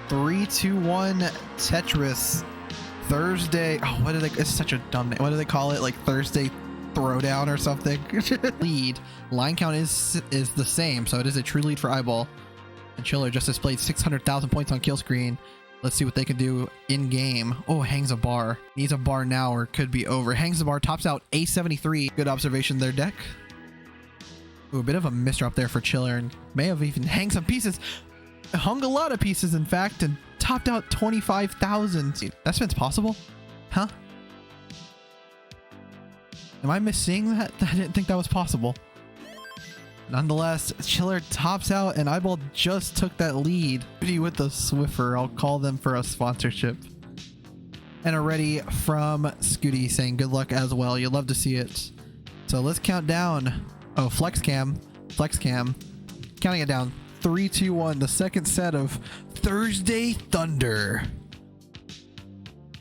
3-2-1 Tetris Thursday. Oh, what do they? It's such a dumb name. What do they call it? Like Thursday Throwdown or something. Lead. Line count is the same, so it is a true lead for iBall. And Chiller just displayed 600,000 points on kill screen. Let's see what they can do in game. Oh, hangs a bar. Needs a bar now or could be over. Hangs the bar, tops out A73. Good observation there, deck. Ooh, a bit of a misdrop there for Chiller, and may have even hanged some pieces. Hung a lot of pieces, in fact, and topped out 25,000. That spin's possible? Huh? Am I missing that? I didn't think that was possible. Nonetheless, Chiller tops out, and iBall just took that lead. With the Swiffer, I'll call them for a sponsorship. And already from Scuti saying good luck as well. You'd love to see it. So let's count down. Oh, flex cam. Counting it down. 3, 2, 1. The second set of Thursday Thunder.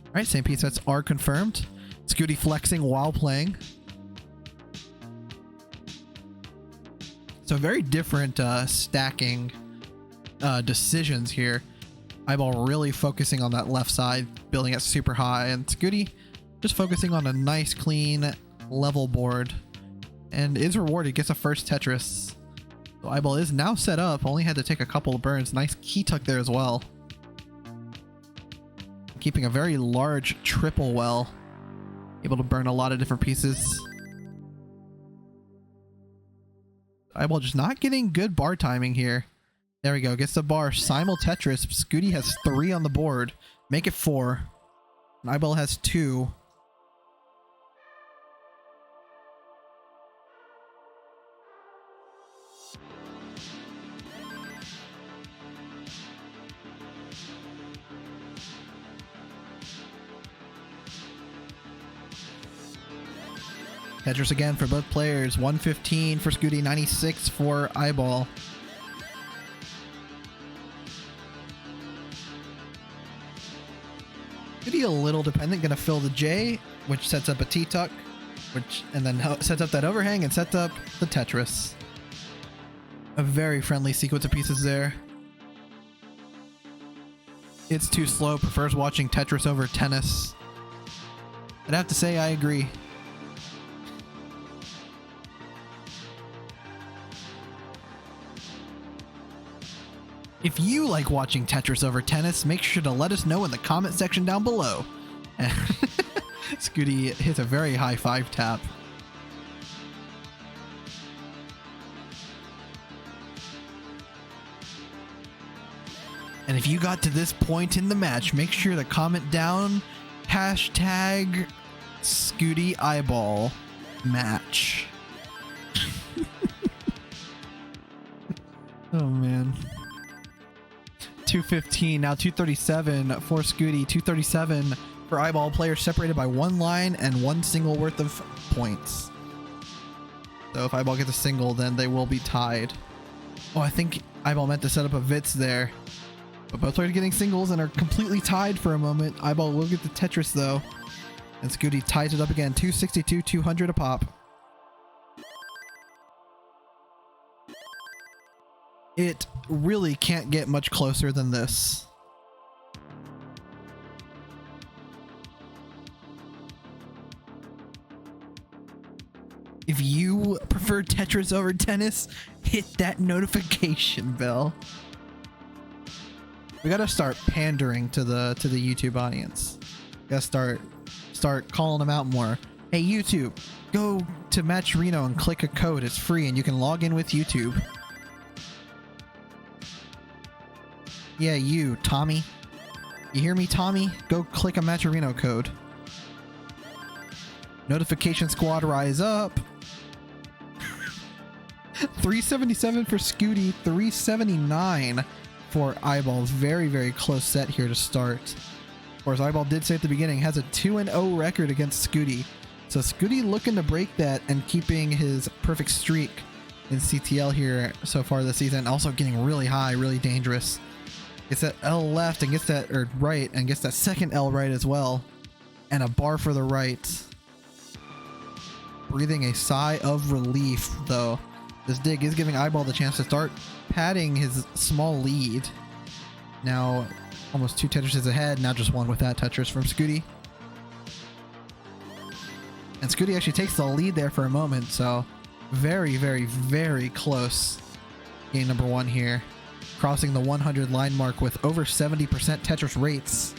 All right, same piece sets are confirmed. Scuti flexing while playing. So very different stacking decisions here. iBall really focusing on that left side, building it super high, and Scuti just focusing on a nice, clean, level board, and is rewarded. Gets a first Tetris. So iBall is now set up. Only had to take a couple of burns. Nice key tuck there as well. Keeping a very large triple well. Able to burn a lot of different pieces. iBall just not getting good bar timing here. There we go. Gets the bar. Simul Tetris. Scuti has 3 on the board. Make it 4. And iBall has 2. Tetris again for both players. 115 for Scuti, 96 for iBall. Scuti a little dependent, gonna fill the J, which sets up a T-tuck, and then sets up that overhang and sets up the Tetris. A very friendly sequence of pieces there. It's too slow, prefers watching Tetris over tennis. I'd have to say I agree. If you like watching Tetris over tennis, make sure to let us know in the comment section down below. Scuti hits a very high 5 tap. And if you got to this point in the match, make sure to comment down hashtag Scuti iBall match. Oh man. 215, now 237 for Scuti, 237 for iBall. Players separated by 1 line and 1 single worth of points. So if iBall gets a single, then they will be tied. Oh, I think iBall meant to set up a Vitz there. But both players are getting singles and are completely tied for a moment. iBall will get the Tetris though. And Scuti ties it up again, 262, 200 a pop. It really can't get much closer than this. If you prefer Tetris over tennis, hit that notification bell. We gotta start pandering to the YouTube audience. We gotta start calling them out more. Hey YouTube, go to Match Reno and click a code. It's free and you can log in with YouTube. Yeah, you, Tommy. You hear me, Tommy? Go click a Matcherino code. Notification squad, rise up. 377 for Scuti, 379 for iBall. Very, very close set here to start. Of course, iBall did say at the beginning, has a 2-0 record against Scuti. So Scuti looking to break that and keeping his perfect streak in CTL here so far this season. Also getting really high, really dangerous. Gets that L left and gets that, or right, and gets that second L right as well. And a bar for the right. Breathing a sigh of relief, though. This dig is giving iBall the chance to start padding his small lead. Now almost 2 Tetrises ahead. Now just 1 with that Tetris from Scuti. And Scuti actually takes the lead there for a moment, so very, very, very close. Game number 1 here. Crossing the 100 line mark with over 70% Tetris rates.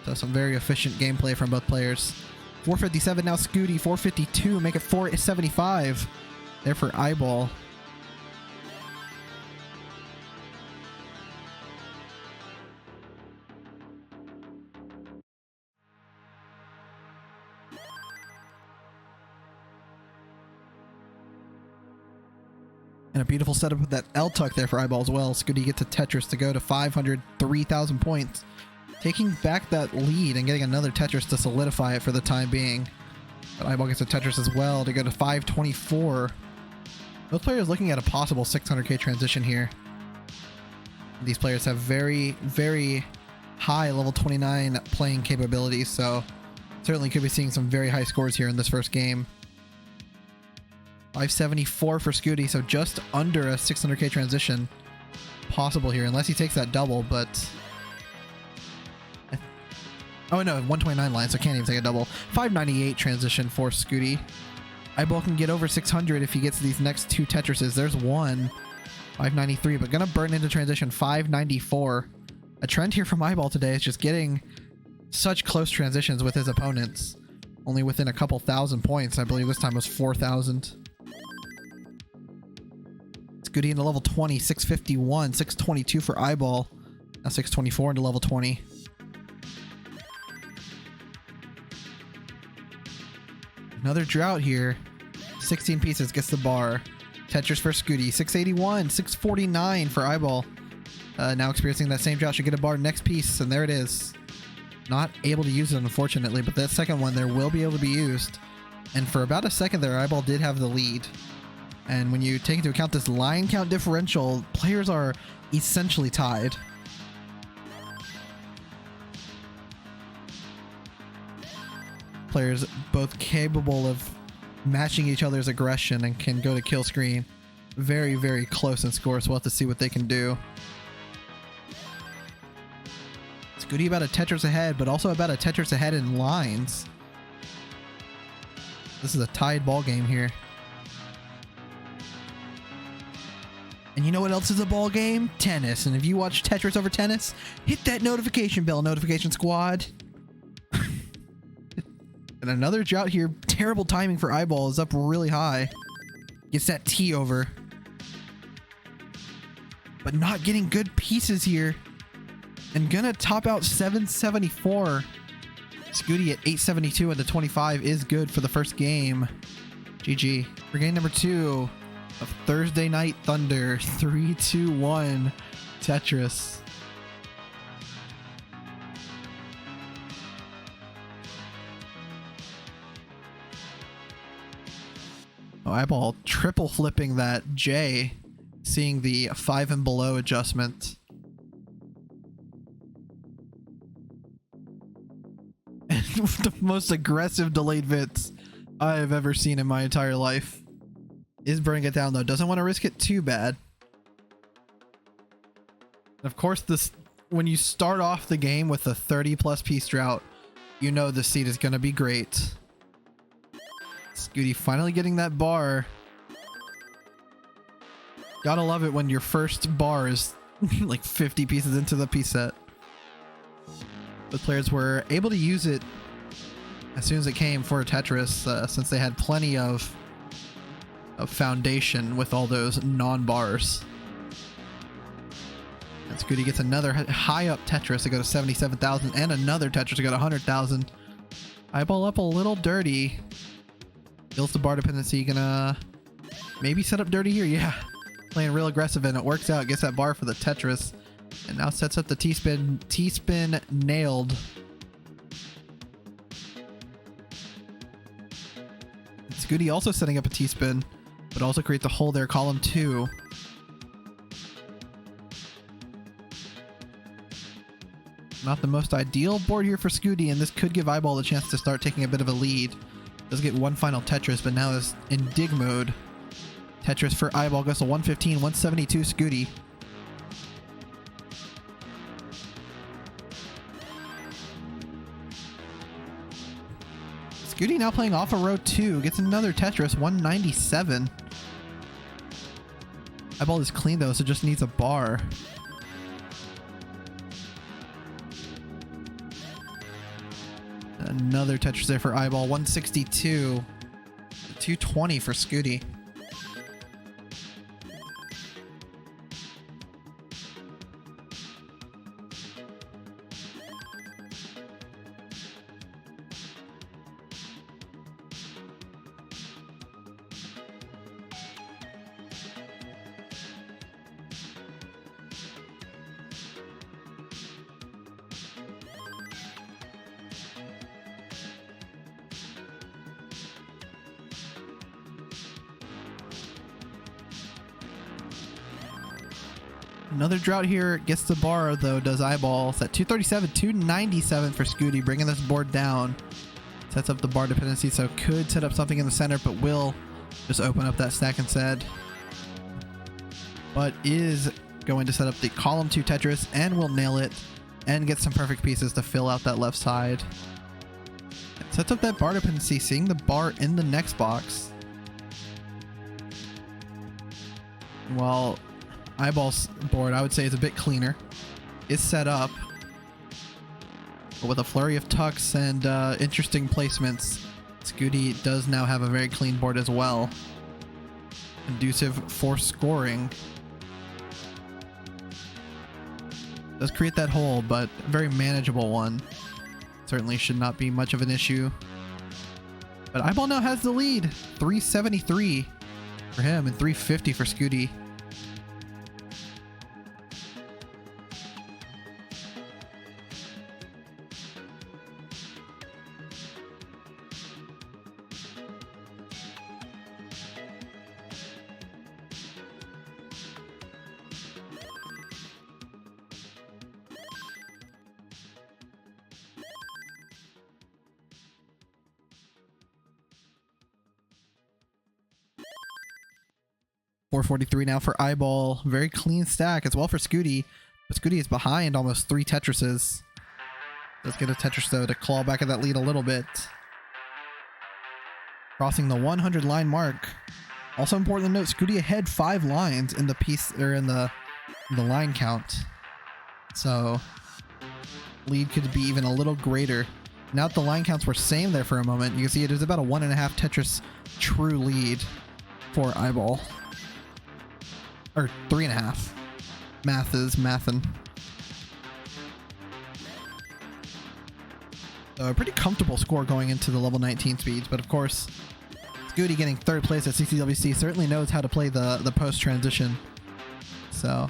So some very efficient gameplay from both players. 457 now Scuti, 452, make it 475 there for iBall. And a beautiful setup with that L-tuck there for iBall as well. Scuti gets a Tetris to go to 503,000 points. Taking back that lead and getting another Tetris to solidify it for the time being. But iBall gets a Tetris as well to go to 524. Both players looking at a possible 600k transition here. These players have very, very high level 29 playing capabilities, so certainly could be seeing some very high scores here in this first game. 574 for Scuti, so just under a 600k transition possible here, unless he takes that double, but... Oh no, 129 line, so can't even take a double. 598 transition for Scuti. iBall can get over 600 if he gets these next 2 Tetrises. There's one. 593, but gonna burn into transition. 594. A trend here from iBall today is just getting such close transitions with his opponents. Only within a couple thousand points. I believe this time was 4,000. Scuti into level 20, 651, 622 for iBall. Now 624 into level 20. Another drought here. 16 pieces gets the bar. Tetris for Scuti. 681, 649 for iBall. Now experiencing that same drought. Should get a bar next piece, and there it is. Not able to use it, unfortunately, but that second one there will be able to be used. And for about a second there, iBall did have the lead. And when you take into account this line count differential, players are essentially tied. Players both capable of matching each other's aggression and can go to kill screen. Very, very close in score, so we'll have to see what they can do. Scuti about a Tetris ahead, but also about a Tetris ahead in lines. This is a tied ball game here. And you know what else is a ball game? Tennis. And if you watch Tetris over tennis, hit that notification bell, notification squad. And another drought here. Terrible timing for iBall. Is up really high. Gets that T over. But not getting good pieces here. And gonna top out 774. Scuti at 872 into 25 is good for the first game. GG. For game number 2 of Thursday Night Thunder. 3-2-1 Tetris. Oh, iBall triple flipping that J, seeing the 5 and below adjustment. And the most aggressive delayed Vits I have ever seen in my entire life. Is burning it down though. Doesn't want to risk it too bad. And of course, this when you start off the game with a 30+ piece drought, you know the seed is going to be great. Scuti finally getting that bar. Gotta love it when your first bar is like 50 pieces into the piece set. But players were able to use it as soon as it came for Tetris, since they had plenty of foundation with all those non-bars. And Scuti gets another high up Tetris to go to 77,000 and another Tetris to go to 100,000. iBall up a little dirty. Kills the bar dependency. Gonna maybe set up dirty here. Yeah. Playing real aggressive and it works out. Gets that bar for the Tetris. And now sets up the T-spin. T-spin nailed. And Scuti also setting up a T-spin, but also creates a hole there. Column 2. Not the most ideal board here for Scuti, and this could give iBall a chance to start taking a bit of a lead. Does get one final Tetris, but now is in dig mode. Tetris for iBall goes to 115, 172 Scuti. Scuti now playing off of row 2. Gets another Tetris, 197. iBall is clean though, so just needs a bar. Another Tetris there for iBall, 162. 220 for Scuti. Another drought here, gets the bar though, does iBall. It's at 237, 297 for Scuti, bringing this board down. Sets up the bar dependency, so could set up something in the center, but will just open up that stack instead. But is going to set up the column 2 Tetris and will nail it and get some perfect pieces to fill out that left side. Sets up that bar dependency, seeing the bar in the next box. While iBall's board, I would say, is a bit cleaner. Is set up, but with a flurry of tucks and interesting placements, Scuti does now have a very clean board as well. Conducive for scoring. Does create that hole, but a very manageable one. Certainly should not be much of an issue. But iBall now has the lead. 373 for him and 350 for Scuti. 443 now for iBall. Very clean stack as well for Scuti. But Scuti is behind almost 3 Tetrises. Let's get a Tetris though to claw back at that lead a little bit. Crossing the 100 line mark. Also important to note, Scuti ahead 5 lines in the piece, or in the line count. So lead could be even a little greater. Now that the line counts were same there for a moment, you can see it is about a 1.5 Tetris true lead for iBall. Or 3.5. Math is mathin'. So a pretty comfortable score going into the level 19 speeds, but of course, Scuti getting 3rd place at CCWC certainly knows how to play the post transition. So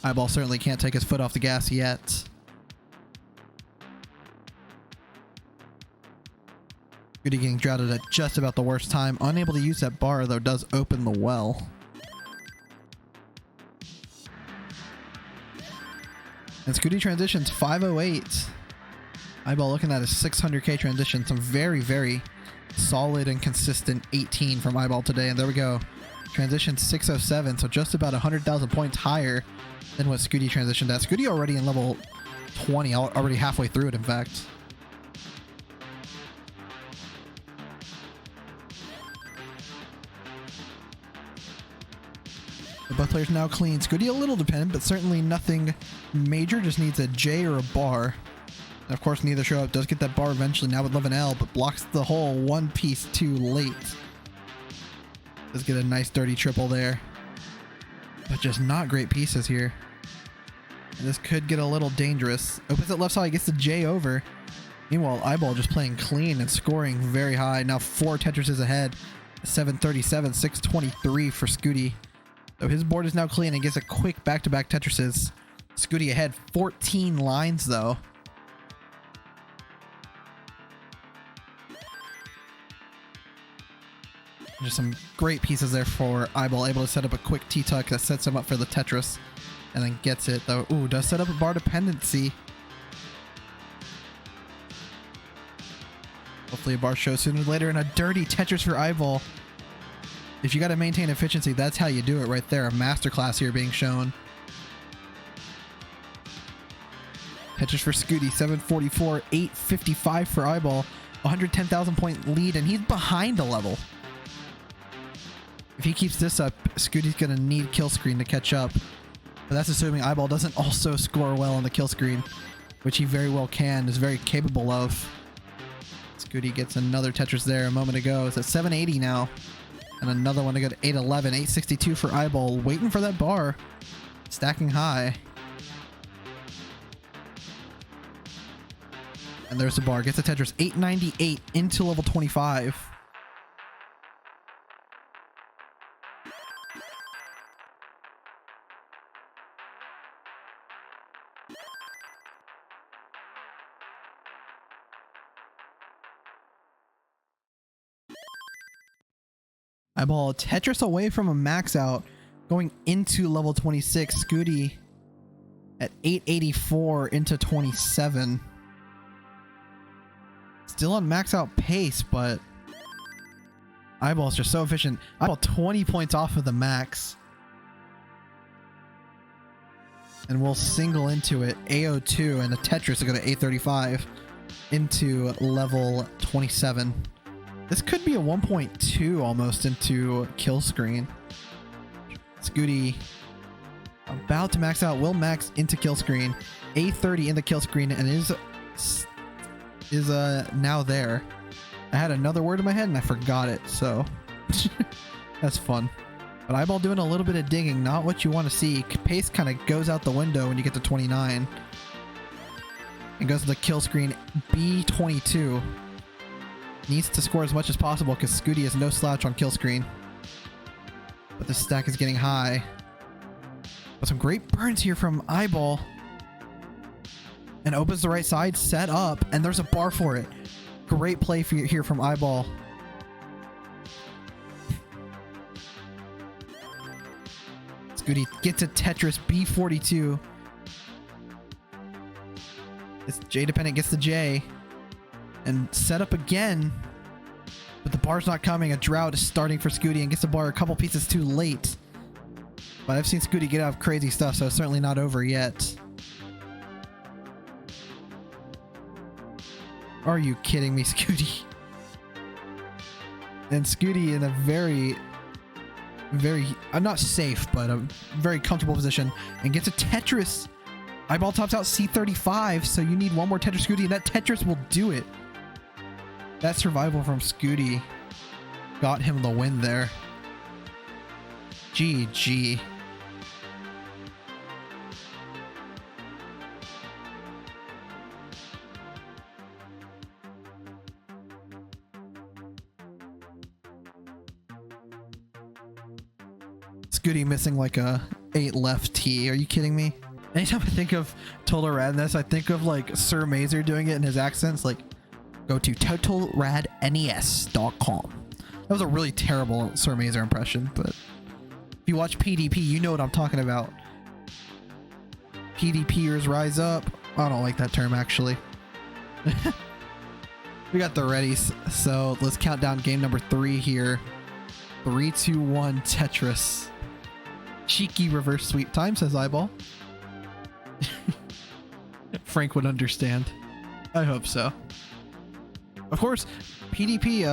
iBall certainly can't take his foot off the gas yet. Scuti getting droughted at just about the worst time. Unable to use that bar though, does open the well. And Scuti transitions 508. iBall looking at a 600k transition. Some very, very solid and consistent 18 from iBall today. And there we go. Transition 607. So just about 100,000 points higher than what Scuti transitioned at. Scuti already in level 20, already halfway through it, in fact. Both players now clean. Scuti a little dependent, but certainly nothing major. Just needs a J or a bar. And of course, neither show up. Does get that bar eventually. Now would love an L, but blocks the hole one piece too late. Does get a nice dirty triple there. But just not great pieces here. And this could get a little dangerous. Opens it left side, gets the J over. Meanwhile, iBall just playing clean and scoring very high. Now 4 Tetrises ahead. 737, 623 for Scuti. So his board is now clean and gets a quick back-to-back Tetrises. Scuti ahead 14 lines though. Just some great pieces there for iBall, able to set up a quick T-tuck that sets him up for the Tetris and then gets it though. Ooh, does set up a bar dependency. Hopefully a bar show sooner or later, and a dirty Tetris for iBall. If you got to maintain efficiency, that's how you do it right there. A masterclass here being shown. Tetris for Scuti, 744, 855 for iBall. 110,000 point lead, and he's behind the level. If he keeps this up, Scuti's going to need kill screen to catch up. But that's assuming iBall doesn't also score well on the kill screen, which he very well can, is very capable of. Scuti gets another Tetris there a moment ago. It's at 780 now. And another one to go to 811. 862 for iBall, waiting for that bar. Stacking high. And there's the bar. Gets the Tetris. 898 into level 25. iBall Tetris away from a max out, going into level 26. Scuti at 884 into 27. Still on max out pace, but iBall's just so efficient. iBall 20 points off of the max. And we'll single into it. AO2 and a Tetris will go to 835 into level 27. This could be a 1.2 almost into kill screen. Scuti about to max out, will max into kill screen. 830 into kill screen, and is now there. I had another word in my head and I forgot it, so that's fun. But iBall doing a little bit of digging, not what you want to see. Pace kind of goes out the window when you get to 29. And goes to the kill screen. B22. Needs to score as much as possible because Scuti has no slouch on kill screen. But the stack is getting high. But some great burns here from iBall. And opens the right side, set up, and there's a bar for it. Great play here from iBall. Scuti gets a Tetris B42. It's J dependent, gets the J. And set up again. But the bar's not coming. A drought is starting for Scuti and gets the bar a couple pieces too late. But I've seen Scuti get out of crazy stuff, so it's certainly not over yet. Are you kidding me, Scuti? And Scuti in a very, not safe, but a very comfortable position. And gets a Tetris. iBall tops out C35, so you need one more Tetris Scuti, and that Tetris will do it. That survival from Scuti got him the win there. GG. Scuti missing like a 8 left T. Are you kidding me? Anytime I think of Total Radness, I think of like Sir Mazer doing it in his accents. Like, go to totalradnes.com. That was a really terrible Sir Mazer impression, but if you watch PDP, you know what I'm talking about. PDPers rise up. I don't like that term, actually. We got the readies, so let's count down game number 3 here. 3, 2, 1, Tetris. Cheeky reverse sweep time, says iBall. Frank would understand. I hope so. Of course, PDP,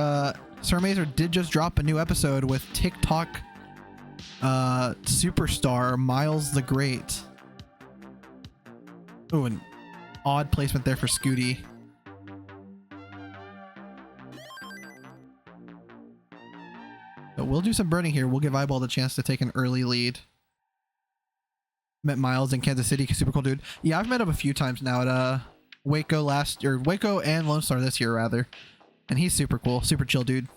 Sir Mazer did just drop a new episode with TikTok superstar Miles the Great. Oh, an odd placement there for Scuti. But we'll do some burning here. We'll give iBall the chance to take an early lead. Met Miles in Kansas City. Super cool dude. Yeah, I've met him a few times now at Waco Waco and Lone Star this year, rather. And he's super cool. Super chill dude.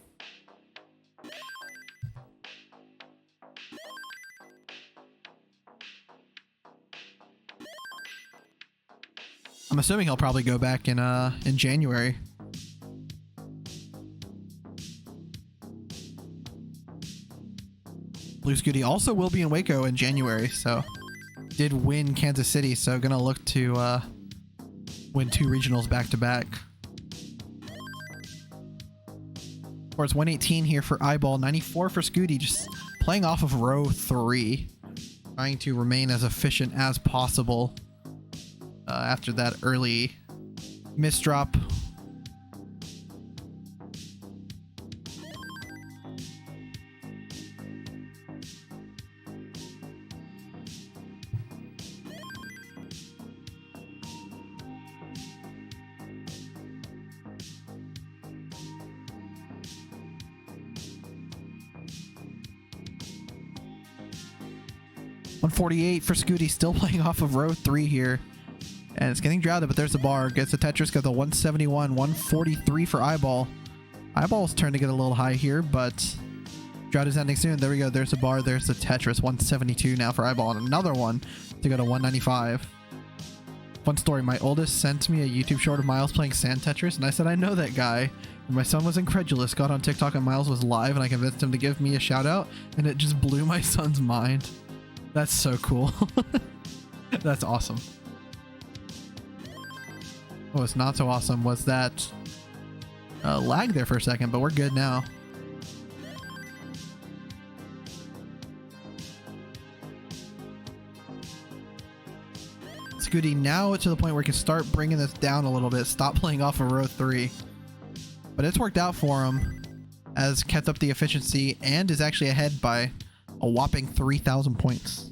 I'm assuming he'll probably go back in January. Blue Scuti also will be in Waco in January, so did win Kansas City, so gonna look to win 2 regionals back to back. Of course, 118 here for iBall, 94 for Scuti, just playing off of row 3, trying to remain as efficient as possible after that early misdrop. 148 for Scuti, still playing off of row 3 here. And it's getting drowded, but there's the bar. Gets the Tetris, got the 171, 143 for iBall. iBall's turn to get a little high here, but drought is ending soon. There we go. There's the bar. There's the Tetris, 172 now for iBall. And another one to go to 195. Fun story. My oldest sent me a YouTube short of Miles playing Sand Tetris, and I said, I know that guy. And my son was incredulous, got on TikTok and Miles was live, and I convinced him to give me a shout out, and it just blew my son's mind. That's so cool. That's awesome. What was not so awesome was that lag there for a second, but we're good now. Scuti now to the point where we can start bringing this down a little bit, stop playing off of row 3. But it's worked out for him, as kept up the efficiency and is actually ahead by a whopping 3,000 points.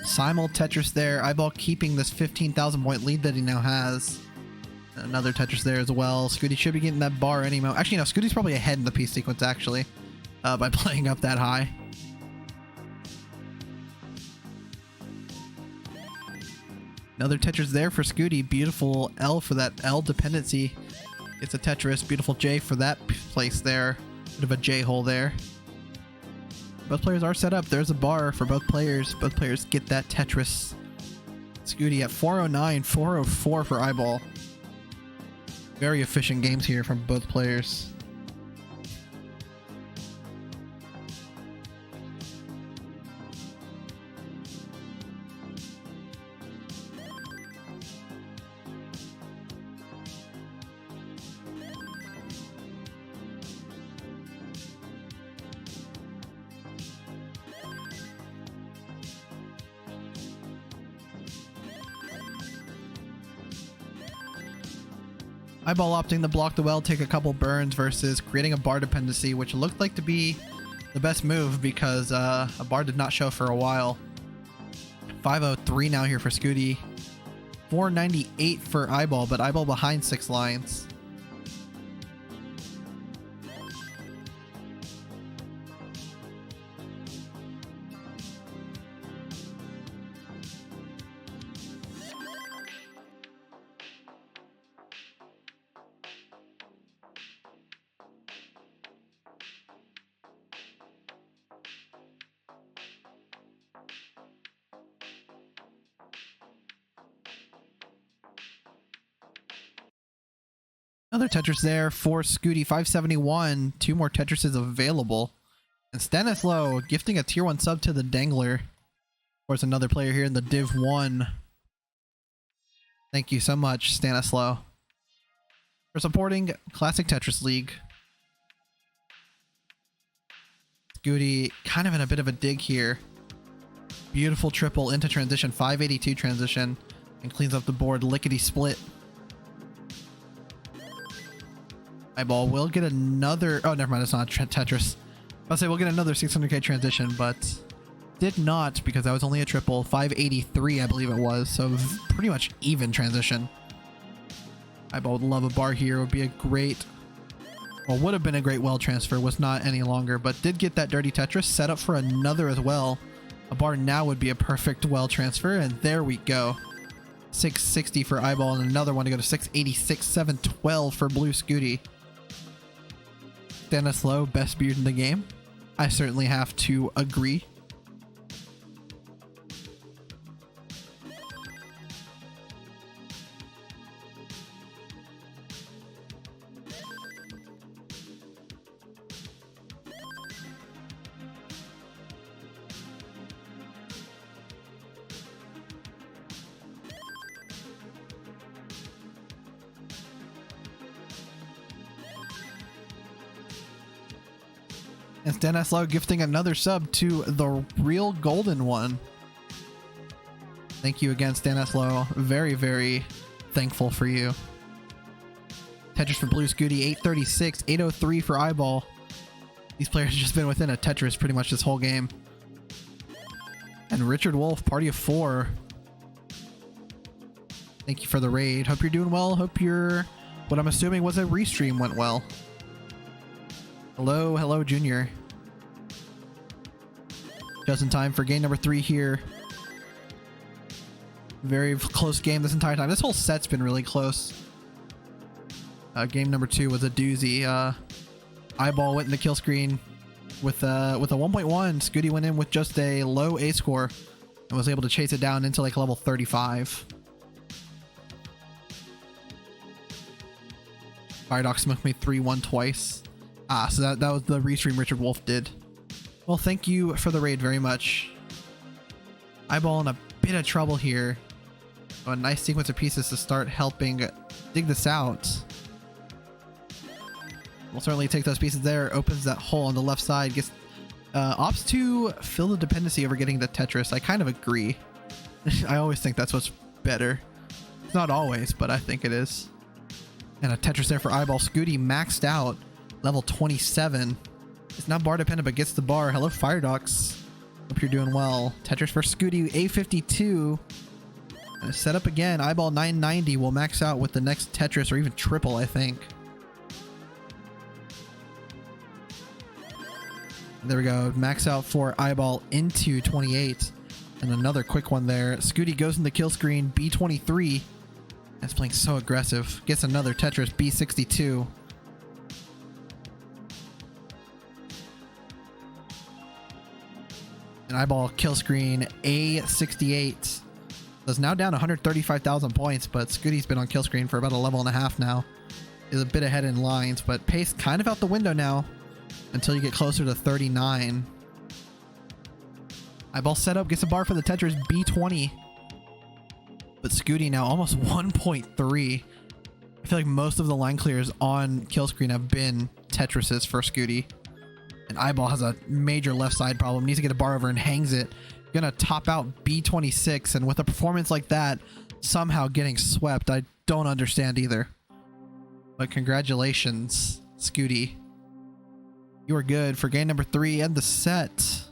Simul Tetris there. iBall keeping this 15,000 point lead that he now has. Another Tetris there as well. Scuti should be getting that bar any moment. Actually, no, Scuti's probably ahead in the piece sequence, actually, by playing up that high. Another Tetris there for Scuti. Beautiful L for that L dependency. It's a Tetris. Beautiful J for that place there. Bit of a J hole there. Both players are set up. There's a bar for both players. Both players get that Tetris. Scuti at 409, 404 for iBall. Very efficient games here from both players. iBall opting to block the well, take a couple burns versus creating a bar dependency, which looked like to be the best move because a bar did not show for a while. 503 now here for Scuti. 498 for iBall, but iBall behind 6 lines. Another Tetris there for Scuti, 571. 2 more Tetrises available. And Stanislaw gifting a tier 1 sub to the Dangler. Of course, another player here in the Div 1. Thank you so much, Stanislaw, for supporting Classic Tetris League. Scuti kind of in a bit of a dig here. Beautiful triple into transition, 582 transition, and cleans up the board lickety split. iBall will get another... Oh, never mind. It's not Tetris. I'll say we'll get another 600k transition, but did not because that was only a triple. 583, I believe it was. So pretty much even transition. iBall would love a bar here. It would be a great... Well, would have been a great well transfer. Was not any longer, but did get that dirty Tetris. Set up for another as well. A bar now would be a perfect well transfer, and there we go. 660 for iBall, and another one to go to 686, 712 for Blue Scuti. Stanislaw, best beard in the game. I certainly have to agree. And Stanislaw gifting another sub to the real golden one. Thank you again, Stanislaw. Very, very thankful for you. Tetris for Blue Scuti, 836, 803 for iBall. These players have just been within a Tetris pretty much this whole game. And Richard Wolf, party of 4. Thank you for the raid. Hope you're doing well. Hope your, what I'm assuming was a restream went well. Hello, hello, Junior. Just in time for game number 3 here. Very close game this entire time. This whole set's been really close. Game number 2 was a doozy. iBall went in the kill screen with a 1.1. Scuti went in with just a low A score and was able to chase it down into like level 35. Firedox smoked me 3-1 twice. So that was the restream Richard Wolf did. Well, thank you for the raid very much. iBall in a bit of trouble here. A nice sequence of pieces to start helping dig this out. We'll certainly take those pieces there. Opens that hole on the left side. Gets opts to fill the dependency over getting the Tetris. I kind of agree. I always think that's what's better. It's not always, but I think it is. And a Tetris there for iBall. Scuti maxed out. Level 27. It's not bar dependent, but gets the bar. Hello, Firedox. Hope you're doing well. Tetris for Scuti, A52. And set up again. iBall 990 will max out with the next Tetris, or even triple, I think. There we go. Max out for iBall into 28. And another quick one there. Scuti goes in the kill screen. B23. That's playing so aggressive. Gets another Tetris. B62. And iBall kill screen. A68. So it's now down 135,000 points, but Scuti's been on kill screen for about a level and a half now. Is a bit ahead in lines, but pace kind of out the window now. Until you get closer to 39. iBall setup gets a bar for the Tetris B20. But Scuti now almost 1.3. I feel like most of the line clears on kill screen have been Tetrises for Scuti. And iBall has a major left side problem. Needs to get a bar over and hangs it. Gonna top out B26. And with a performance like that, somehow getting swept, I don't understand either. But congratulations, Scuti. You are good for game number 3 and the set.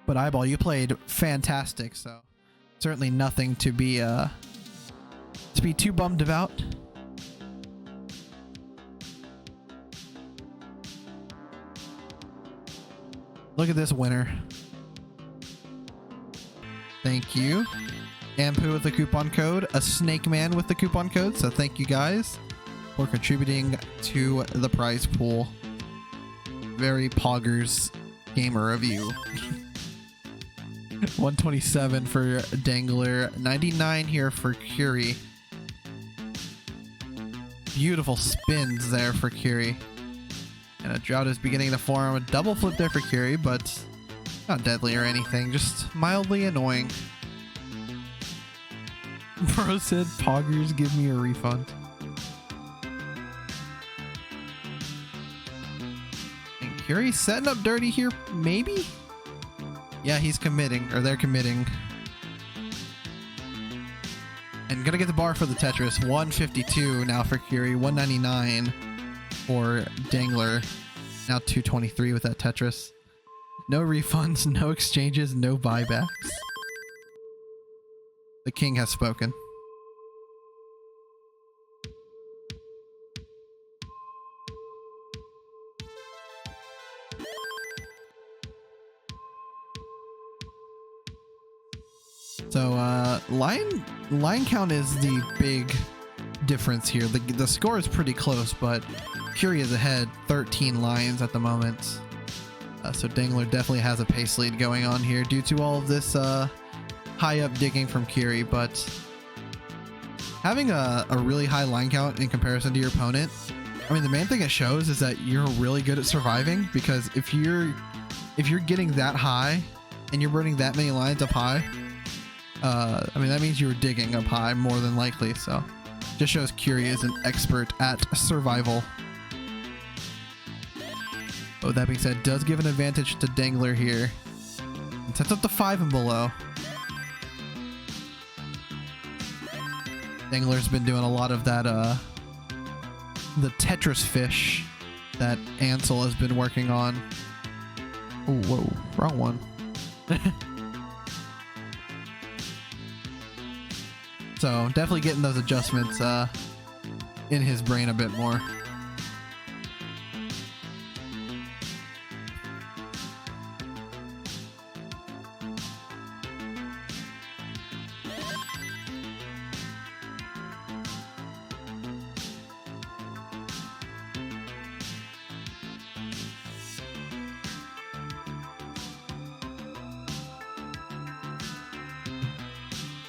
But iBall, you played fantastic, so certainly nothing to be too bummed about. Look at this winner. Thank you. Ampu with the coupon code, a Snake Man with the coupon code, so thank you guys for contributing to the prize pool. Very poggers gamer review. 127 for Dangler, 99 here for Curie. Beautiful spins there for Curie. And a drought is beginning to form. A double flip there for Curie, but not deadly or anything, just mildly annoying. Bro said, poggers, give me a refund. Curie setting up dirty here, maybe? Yeah, he's committing, or they're committing. And gonna get the bar for the Tetris. 152 now for Curie, 199 for Dangler. Now 223 with that Tetris. No refunds, no exchanges, no buybacks. The king has spoken. So line count is the big difference here. The score is pretty close, but Curie is ahead 13 lines at the moment. So Dangler definitely has a pace lead going on here due to all of this high up digging from Curie, but having a really high line count in comparison to your opponent, I mean, the main thing it shows is that you're really good at surviving, because if you're getting that high and you're burning that many lines up high, I mean, that means you were digging up high more than likely. So just shows Curie is an expert at survival. Oh, that being said, does give an advantage to Dangler here. And sets up the 5 and below. Dangler's been doing a lot of that, the Tetris fish that Ansel has been working on. Oh, whoa, wrong one. So definitely getting those adjustments in his brain a bit more.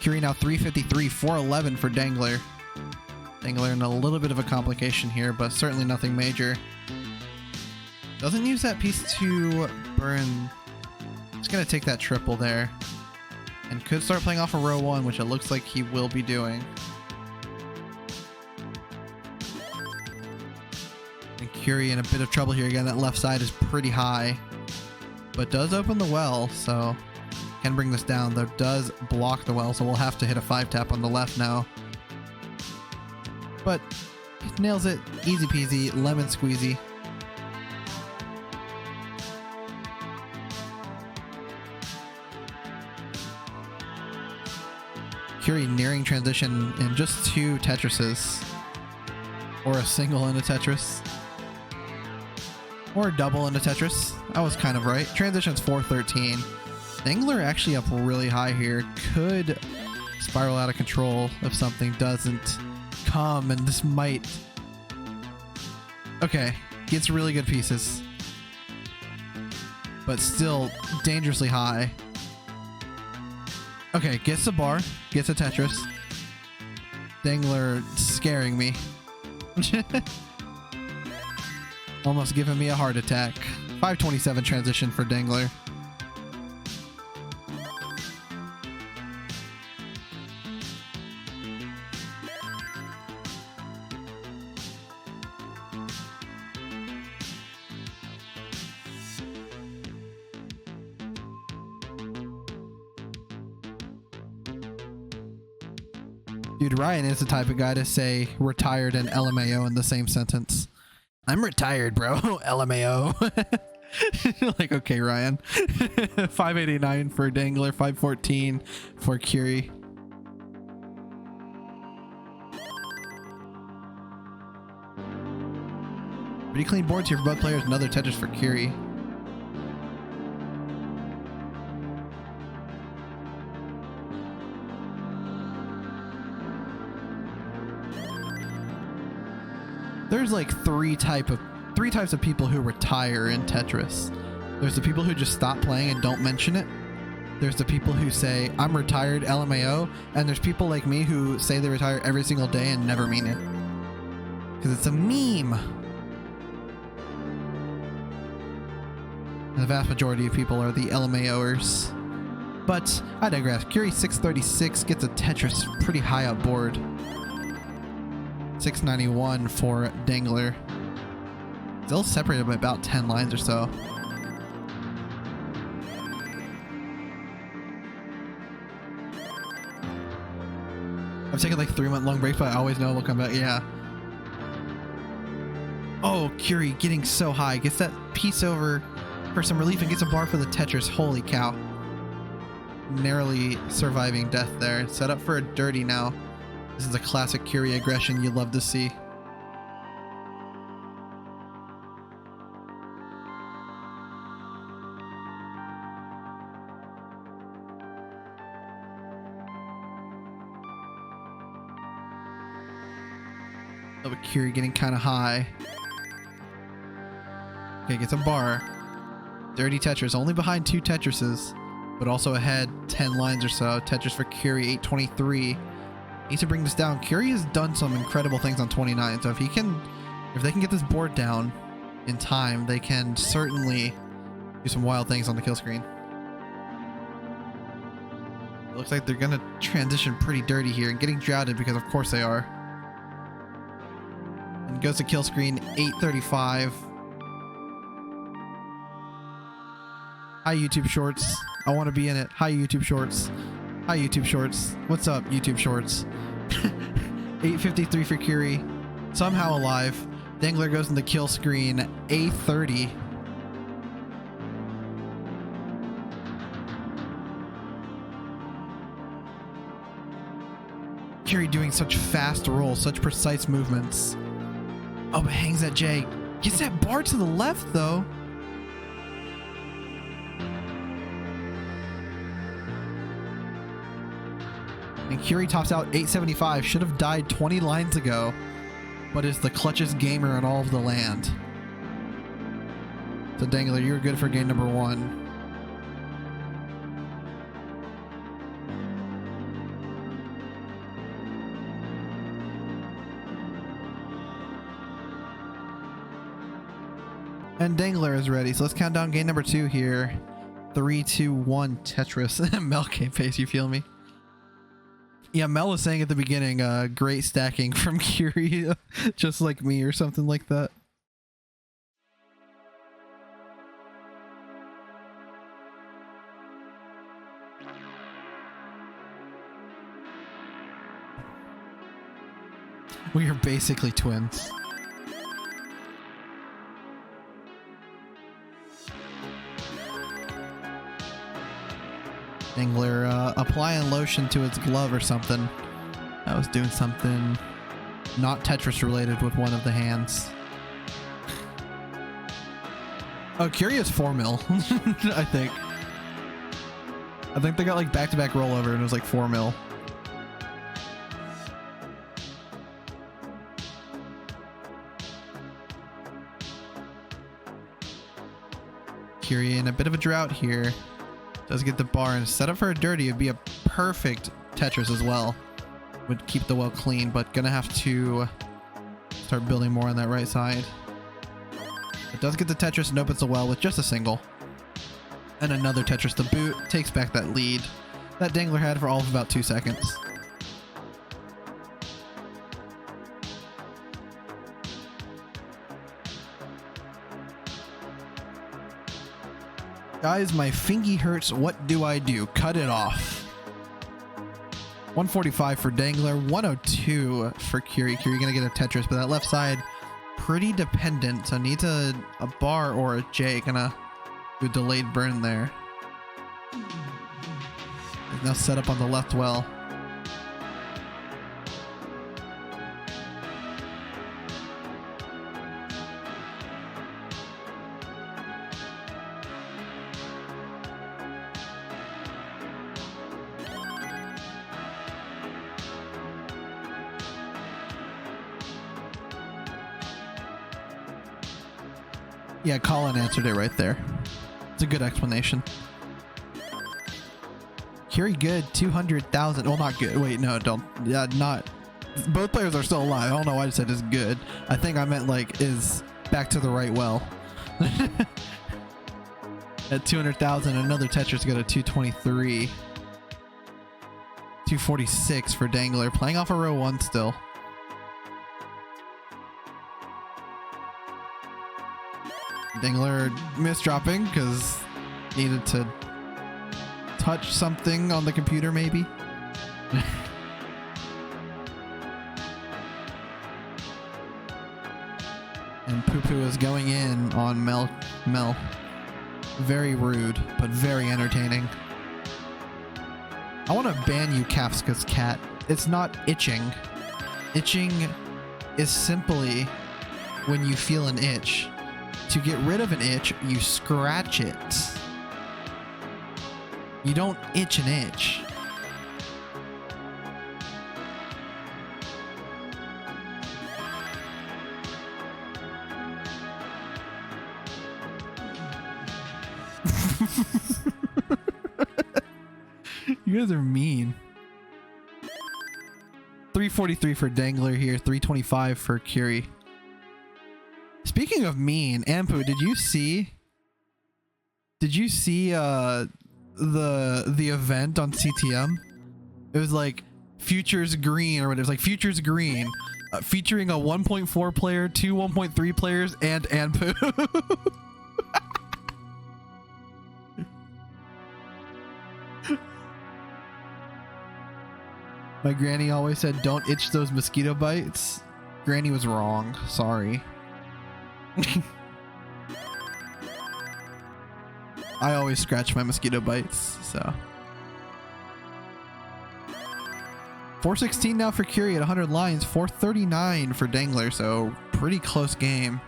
Curie now 353, 411 for Dangler. Dangler in a little bit of a complication here, but certainly nothing major. Doesn't use that piece to burn. He's going to take that triple there. And could start playing off a row one, which it looks like he will be doing. And Curie in a bit of trouble here. Again, that left side is pretty high. But does open the well, so can bring this down, though does block the well, so we'll have to hit a 5-tap on the left now. But it nails it, easy peasy, lemon squeezy. Curie nearing transition in just 2 Tetrises. Or a single in a Tetris. Or a double in a Tetris. I was kind of right. Transition's 413. Dangler actually up really high here. Could spiral out of control if something doesn't come, and this might... Okay, gets really good pieces. But still dangerously high. Okay, gets a bar, gets a Tetris. Dangler scaring me. Almost giving me a heart attack. 527 transition for Dangler. Dude, Ryan is the type of guy to say retired and LMAO in the same sentence. I'm retired, bro. LMAO. Like, okay, Ryan. 589 for Dangler, 514 for Curie. Pretty clean boards here for both players. Another Tetris for Curie. There's like three types of people who retire in Tetris. There's the people who just stop playing and don't mention it. There's the people who say, I'm retired, LMAO. And there's people like me who say they retire every single day and never mean it. Because it's a meme. And the vast majority of people are the LMAOers. But I digress. Curie 636 gets a Tetris pretty high up board. 691 for Dangler. Still separated by about 10 lines or so. I've taken like 3-month-long breaks, but I always know we'll come back. Yeah. Oh, Curie getting so high. Gets that piece over for some relief and gets a bar for the Tetris. Holy cow. Narrowly surviving death there. Set up for a dirty now. This is a classic Curie aggression you love to see. Love a Curie getting kind of high. Okay, gets a bar. Dirty Tetris, only behind 2 Tetrises, but also ahead 10 lines or so. Tetris for Curie, 823. Needs to bring this down. Curie has done some incredible things on 29, so if they can get this board down in time, they can certainly do some wild things on the kill screen. It looks like they're gonna transition pretty dirty here and getting droughted because of course they are. And goes to kill screen, 835. Hi YouTube Shorts. I want to be in it. Hi YouTube Shorts. Hi YouTube Shorts. What's up YouTube Shorts? 853 for Curie. Somehow alive. Dangler goes in the kill screen. A30. Curie doing such fast rolls, such precise movements. Oh, but hangs that J. Gets that bar to the left, though. And Curie tops out 875. Should have died 20 lines ago, but is the clutchest gamer in all of the land. So Dangler, you're good for game number 1. And Dangler is ready, so let's count down game number 2 here. 3, 2, 1, Tetris. Mel can't face, you feel me? Yeah, Mel was saying at the beginning, great stacking from Curie, just like me or something like that. We are basically twins. Dangler applying lotion to its glove or something. I was doing something not Tetris related with one of the hands. Oh, Curious 4 mil, I think. I think they got like back-to-back rollover and it was like 4 mil. Curie in a bit of a drought here. Does get the bar, and set up for a dirty. It'd be a perfect Tetris as well. Would keep the well clean, but gonna have to start building more on that right side. It does get the Tetris and opens the well with just a single. And another Tetris to boot. Takes back that lead that Dangler had for all of about 2 seconds. Guys, my fingy hurts. What do I do? Cut it off. 145 for Dangler, 102 for Curie. Curie gonna get a Tetris, but that left side pretty dependent, so needs a bar or a J. Gonna do a delayed burn there. Now set up on the left well. Yeah, Colin answered it right there. It's a good explanation. Curie good, 200,000. Well, not good. Wait, no, don't. Yeah, not. Both players are still alive. I don't know why I said is good. I think I meant like is back to the right well. At 200,000, another Tetris got a 223. 246 for Dangler, playing off a row 1 still. Dangler misdropping because needed to touch something on the computer maybe. And Poo Poo is going in on Mel. Very rude, but very entertaining. I want to ban you, Kafka's cat. It's not itching. Itching is simply when you feel an itch. To get rid of an itch, you scratch it. You don't itch an itch. You guys are mean. 343 for Dangler here, 325 for Curie. Speaking of mean, Ampu, did you see the event on CTM? It was like Futures Green or whatever. It was like Futures Green, featuring a 1.4 player, 2 1.3 players, and Ampu. My granny always said, don't itch those mosquito bites. Granny was wrong. Sorry. I always scratch my mosquito bites, so. 416 now for Curie at 100 lines. 439 for Dangler, so pretty close game.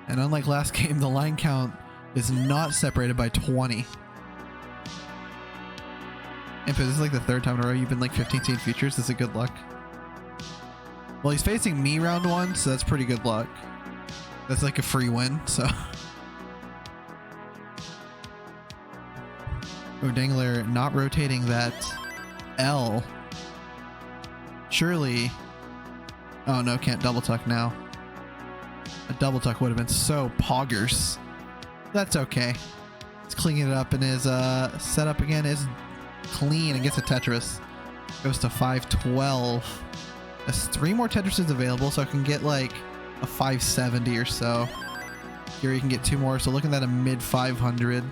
And unlike last game, the line count is not separated by 20. And this is like the third time in a row you've been like 15 seed futures. This is a good luck. Well, he's facing me round one, so that's pretty good luck. That's like a free win, so. Oh, Dangler not rotating that L. Surely. Oh no, can't double tuck now. A double tuck would have been so poggers. That's okay. He's cleaning it up, and his setup again is clean and gets a Tetris. Goes to 512. There's 3 more Tetrises available, so I can get like a 570 or so. Here you can get 2 more, so looking at a mid 500.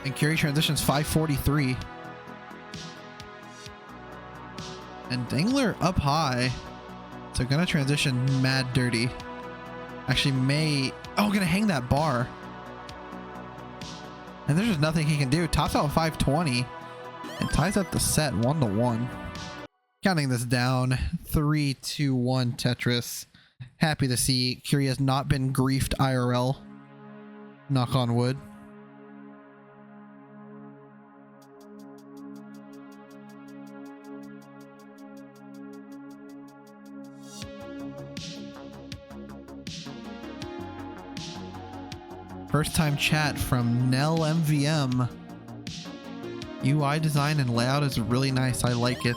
And Curie transitions 543. And Dangler up high. So gonna transition mad dirty. Actually may... Oh, gonna hang that bar. And there's just nothing he can do. Tops out 520. And ties up the set 1-1. Counting this down. 3, 2, 1 Tetris. Happy to see Curie has not been griefed IRL. Knock on wood. First time chat from Nell MVM. UI design and layout is really nice. I like it.